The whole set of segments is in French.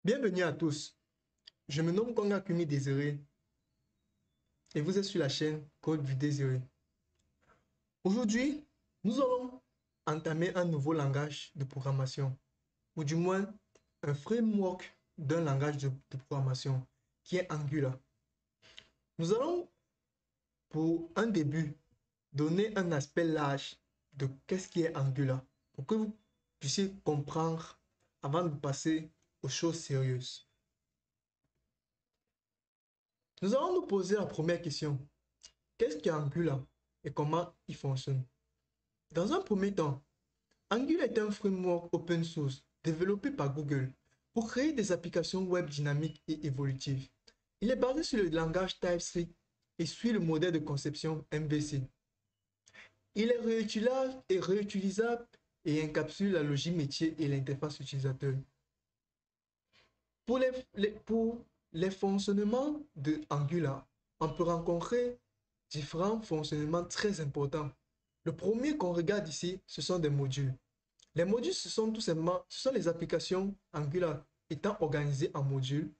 Bienvenue à tous, je me nomme Konga Kumi Désiré et vous êtes sur la chaîne Code du Désiré. Aujourd'hui, nous allons entamer un nouveau langage de programmation, ou du moins un framework d'un langage de programmation qui est Angular. Nous allons, pour un début, donner un aspect large de qu'est-ce qui est Angular, pour que vous puissiez comprendre avant de passer aux choses sérieuses. Nous allons nous poser la première question. Qu'est-ce qu'est Angular et comment il fonctionne? Dans un premier temps, Angular est un framework open source développé par Google pour créer des applications web dynamiques et évolutives. Il est basé sur le langage TypeScript et suit le modèle de conception MVC. Il est réutilisable et encapsule la logique métier et l'interface utilisateur. Pour les fonctionnements de Angular, on peut rencontrer différents fonctionnements très importants. Le premier qu'on regarde ici, ce sont des modules. Les modules, ce sont tout simplement, ce sont les applications Angular étant organisées en modules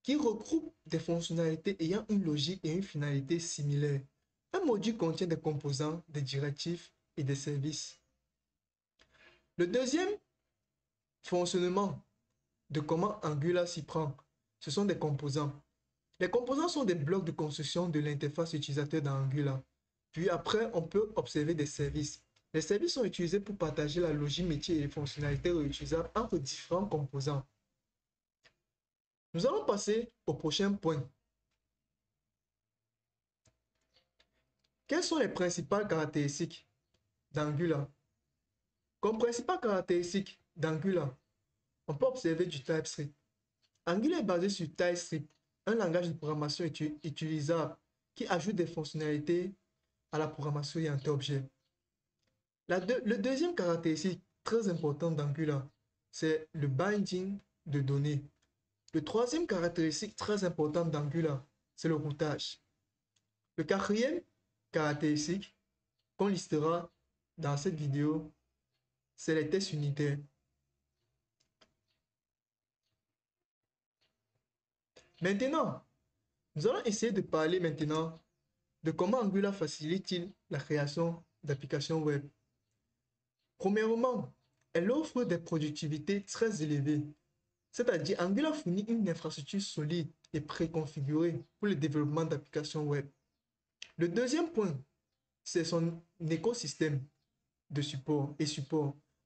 qui regroupent des fonctionnalités ayant une logique et une finalité similaires. Un module contient des composants, des directives et des services. Le deuxième fonctionnement de comment Angular s'y prend, ce sont des composants. Les composants sont des blocs de construction de l'interface utilisateur dans Angular. Puis après, on peut observer des services. Les services sont utilisés pour partager la logique métier et les fonctionnalités réutilisables entre différents composants. Nous allons passer au prochain point. Quelles sont les principales caractéristiques d'Angular? Comme principale caractéristique d'Angular, on peut observer du TypeScript. Angular est basé sur TypeScript, un langage de programmation utilisable qui ajoute des fonctionnalités à la programmation orientée objet. Le deuxième caractéristique très importante d'Angular, c'est le binding de données. Le troisième caractéristique très importante d'Angular, c'est le routage. Le quatrième caractéristique qu'on listera dans cette vidéo, c'est les tests unitaires. Maintenant, nous allons essayer de parler maintenant de comment Angular facilite-t-il la création d'applications web. Premièrement, elle offre des productivités très élevées. C'est-à-dire, Angular fournit une infrastructure solide et préconfigurée pour le développement d'applications web. Le deuxième point, c'est son écosystème de support.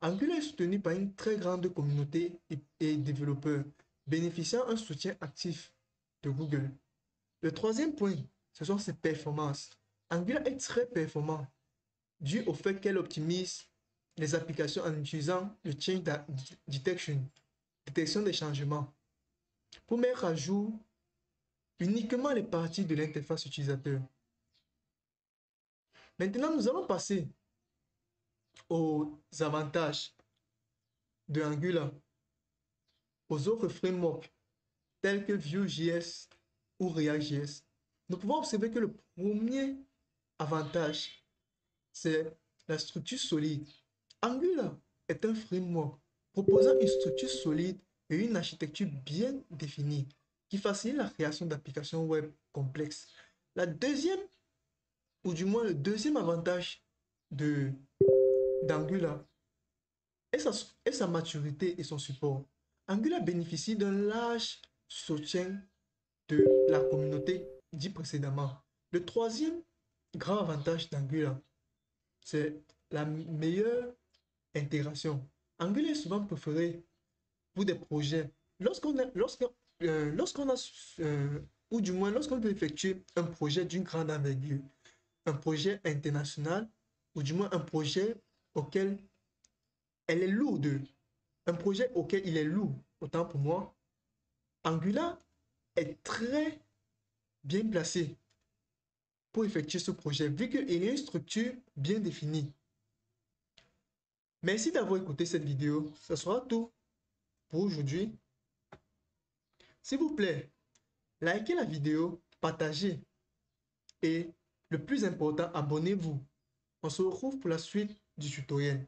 Angular est soutenu par une très grande communauté et développeurs, bénéficiant d'un soutien actif de Google. Le troisième point, ce sont ses performances. Angular est très performant dû au fait qu'elle optimise les applications en utilisant le change détection des changements, pour mettre à jour uniquement les parties de l'interface utilisateur. Maintenant, nous allons passer aux avantages de Angular, aux autres frameworks tels que Vue.js ou React.js. Nous pouvons observer que le premier avantage, c'est la structure solide. Angular est un framework proposant une structure solide et une architecture bien définie qui facilite la création d'applications web complexes. La deuxième, ou du moins le deuxième avantage d'Angular est sa maturité et son support. Angular bénéficie d'un large soutien de la communauté dit précédemment. Le troisième grand avantage d'Angular, c'est la meilleure intégration. Angular est souvent préféré pour des projets. Lorsqu'on a, ou du moins lorsqu'on veut effectuer un projet d'une grande envergure, un projet international, ou du moins un projet auquel elle est lourde, un projet auquel il est lourd, autant pour moi, Angular est très bien placé pour effectuer ce projet, vu qu'il y a une structure bien définie. Merci d'avoir écouté cette vidéo. Ce sera tout pour aujourd'hui. S'il vous plaît, likez la vidéo, partagez et le plus important, abonnez-vous. On se retrouve pour la suite du tutoriel.